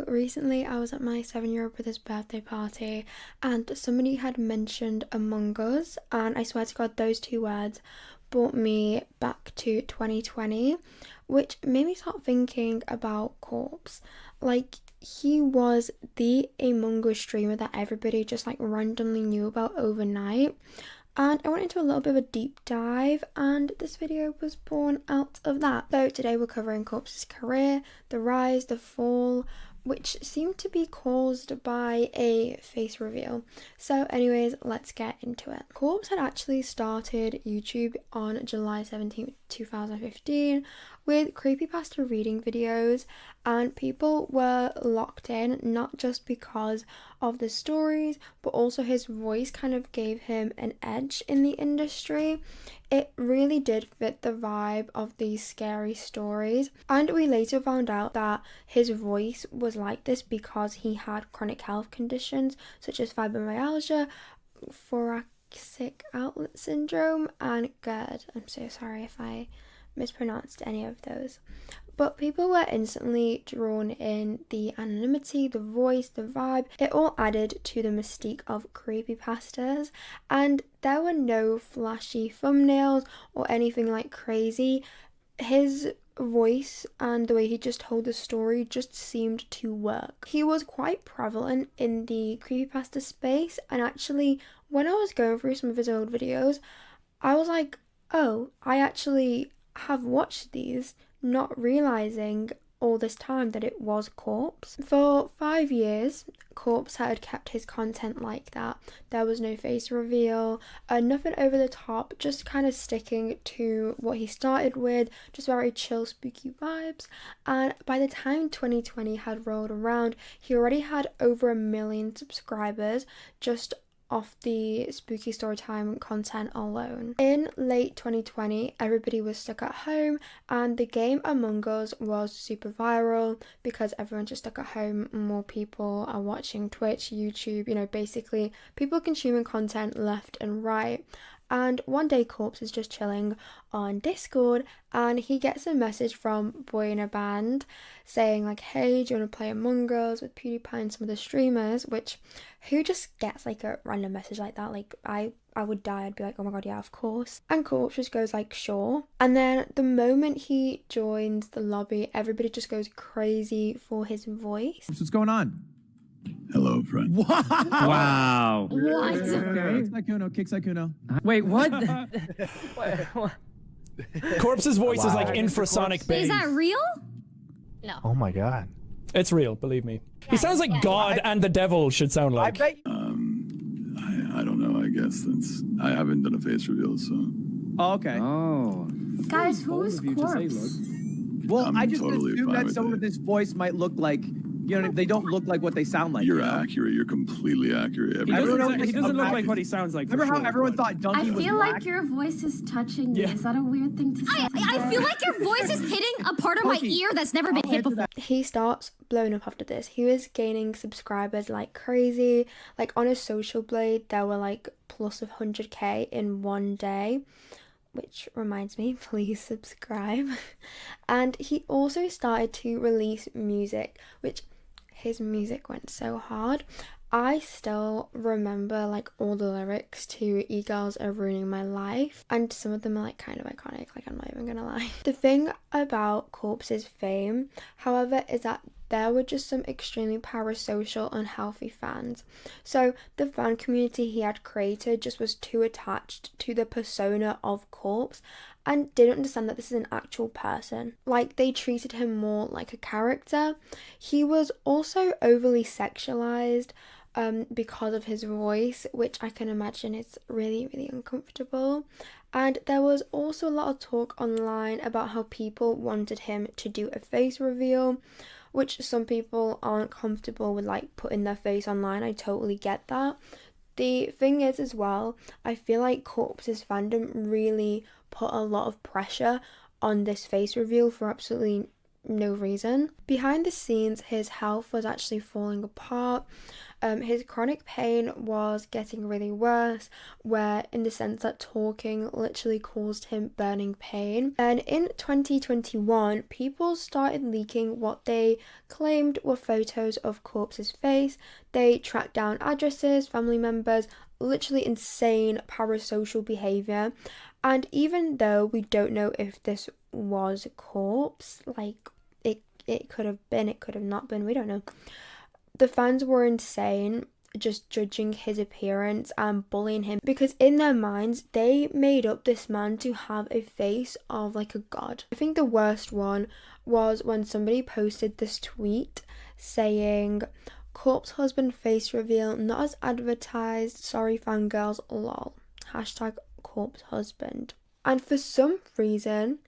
Recently, I was at my 7-year-old brother's birthday party and somebody had mentioned Among Us, and I swear to God, those two words brought me back to 2020, which made me start thinking about Corpse. Like, he was the Among Us streamer that everybody just like randomly knew about overnight. And I went into a little bit of a deep dive, and this video was born out of that. So today we're covering Corpse's career, the rise, the fall, which seemed to be caused by a face reveal. So anyways, let's get into it. Corpse had actually started YouTube on July 17th, 2015 with creepypasta reading videos, and people were locked in not just because of the stories, but also his voice kind of gave him an edge in the industry. It really did fit the vibe of these scary stories, and we later found out that his voice was like this because he had chronic health conditions such as fibromyalgia, thoracic outlet syndrome, and GERD. I'm so sorry if I mispronounced any of those. But people were instantly drawn in. The anonymity, the voice, the vibe, it all added to the mystique of creepypastas, and there were no flashy thumbnails or anything like crazy. His voice and the way he just told the story just seemed to work. He was quite prevalent in the creepypasta space, and actually when I was going through some of his old videos, I was like, oh, I actually have watched these, not realizing all this time that it was Corpse. For 5 years, Corpse had kept his content like that. There was no face reveal, nothing over the top, just kind of sticking to what he started with, just very chill, spooky vibes. And by the time 2020 had rolled around, he already had over 1 million subscribers just off the spooky storytime content alone. In late 2020, everybody was stuck at home, and the game Among Us was super viral because everyone's just stuck at home. More people are watching Twitch, YouTube, basically people consuming content left and right. And one day Corpse is just chilling on Discord, and he gets a message from boyinaband saying like, hey, do you want to play Among Us with PewDiePie and some of the streamers? Which, who just gets like a random message like that? Like, I would die. I'd be like, oh my god, yeah, of course. And Corpse just goes like, sure. And then the moment he joins the lobby, everybody just goes crazy for his voice. What's going on? Hello, friend. Wow. Wow. What? Kicks like Kuno. Wait, what? Corpse's voice is like Wow. Wait, infrasonic bass. is that real? No. Oh my god. It's real, believe me. He sounds like God and the devil should sound I like. bet. I don't know. I guess I haven't done a face reveal, so. Oh, okay. Oh. Guys, who is Corpse? Well, I'm I just totally assumed fine that with someone it. with this voice might look like, they don't look like what they sound like. You're accurate. You're completely accurate. He Everyone doesn't, knows he doesn't look like imagine. what he sounds like. Remember for how sure, everyone but- thought Donkey I was feel black? like your voice is touching me. Yeah. Is that a weird thing to say? I feel like your voice is hitting a part of my Pokey. ear that's never been hit before. He starts blowing up after this. He was gaining subscribers like crazy. Like on his social blade, there were like plus of 100k in one day. Which reminds me, please subscribe. And he also started to release music, which his music went so hard. I still remember like all the lyrics to egirls are ruining my life, and some of them are like kind of iconic, like I'm not even gonna lie. The thing about Corpse's fame, however, is that there were just some extremely parasocial, unhealthy fans. So the fan community he had created just was too attached to the persona of Corpse and didn't understand that this is an actual person. Like, they treated him more like a character. He was also overly sexualized because of his voice, which I can imagine is really, really uncomfortable. And there was also a lot of talk online about how people wanted him to do a face reveal, which some people aren't comfortable with, like, putting their face online. I totally get that. The thing is as well, I feel like Corpse's fandom really put a lot of pressure on this face reveal for absolutely no reason. Behind the scenes, his health was actually falling apart. His chronic pain was getting really worse, where in the sense that talking literally caused him burning pain. And in 2021, people started leaking what they claimed were photos of Corpse's face. They tracked down addresses, family members, literally insane parasocial behavior. And even though we don't know if this was Corpse, like it could have been, it could have not been, we don't know. The fans were insane, just judging his appearance and bullying him, because in their minds they made up this man to have a face of like a god. I think the worst one was when somebody posted this tweet saying, "Corpse husband face reveal not as advertised, sorry fangirls, lol. Hashtag corpse husband." And for some reason,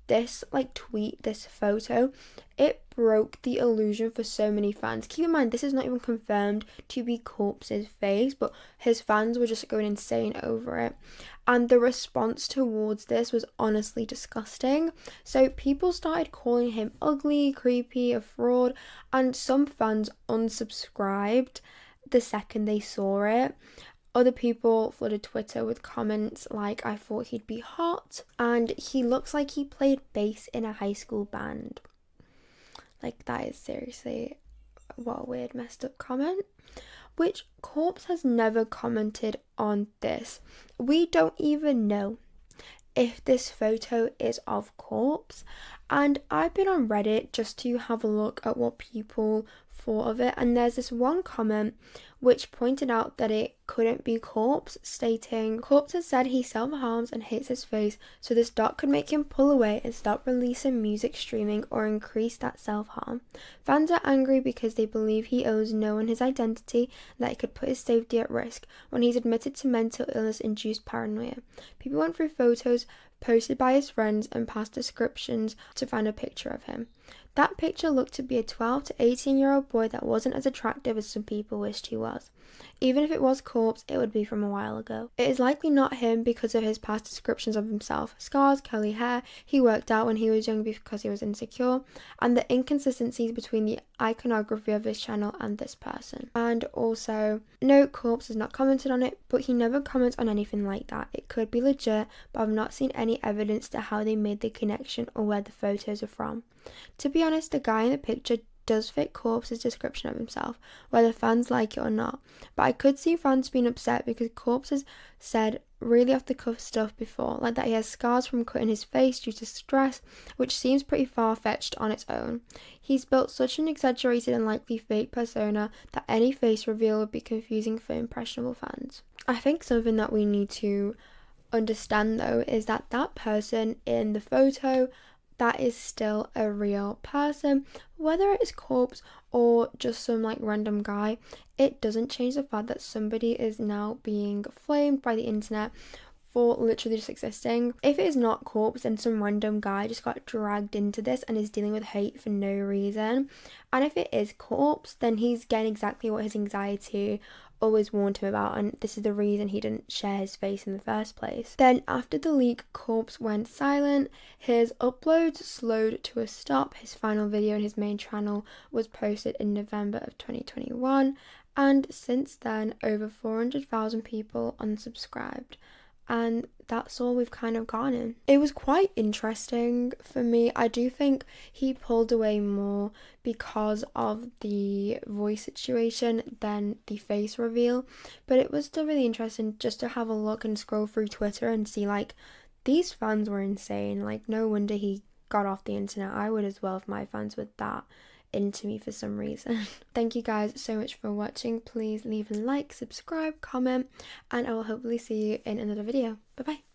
this tweet, this photo, it broke the illusion for so many fans. Keep in mind, this is not even confirmed to be Corpse's face, but his fans were just going insane over it. And the response towards this was honestly disgusting. So people started calling him ugly, creepy, a fraud, and some fans unsubscribed the second they saw it. Other people flooded Twitter with comments like, "I thought he'd be hot," and "he looks like he played bass in a high school band." Like, that is seriously, what a weird, messed up comment. Which Corpse has never commented on this. We don't even know if this photo is of Corpse, and I've been on Reddit just to have a look at what people thought of it, and there's this one comment which pointed out that it couldn't be Corpse, stating, "Corpse has said he self-harms and hates his face, so this doc could make him pull away and stop releasing music streaming or increase that self-harm. Fans are angry because they believe he owes no one his identity, and that it could put his safety at risk when he's admitted to mental illness-induced paranoia. People went through photos posted by his friends and past descriptions to find a picture of him. That picture looked to be a 12 to 18-year-old boy that wasn't as attractive as some people wished he was. Even if it was Corpse, it would be from a while ago. It is likely not him because of his past descriptions of himself. Scars, curly hair, he worked out when he was young because he was insecure, and the inconsistencies between the iconography of his channel and this person." And also, no, Corpse has not commented on it, but he never comments on anything like that. It could be legit, but I've not seen any evidence to how they made the connection or where the photos are from. To be honest, the guy in the picture does fit Corpse's description of himself, whether fans like it or not. But I could see fans being upset because Corpse has said really off the cuff stuff before, like that he has scars from cutting his face due to stress, which seems pretty far-fetched on its own. He's built such an exaggerated and likely fake persona that any face reveal would be confusing for impressionable fans. I think something that we need to understand though is that that person in the photo, that is still a real person. Whether it is Corpse or just some random guy, it doesn't change the fact that somebody is now being flamed by the internet for literally just existing. If it is not Corpse, then some random guy just got dragged into this and is dealing with hate for no reason. And if it is Corpse, then he's getting exactly what his anxiety always warned him about, and this is the reason he didn't share his face in the first place. Then after the leak, Corpse went silent, his uploads slowed to a stop, his final video on his main channel was posted in November of 2021, and since then over 400,000 people unsubscribed. And that's all we've kind of gotten. It was quite interesting for me. I do think he pulled away more because of the voice situation than the face reveal. But it was still really interesting just to have a look and scroll through Twitter and see these fans were insane. No wonder he got off the internet. I would as well if my fans were that into me for some reason. Thank you guys so much for watching. Please leave a like, subscribe, comment, and I will hopefully see you in another video. Bye bye.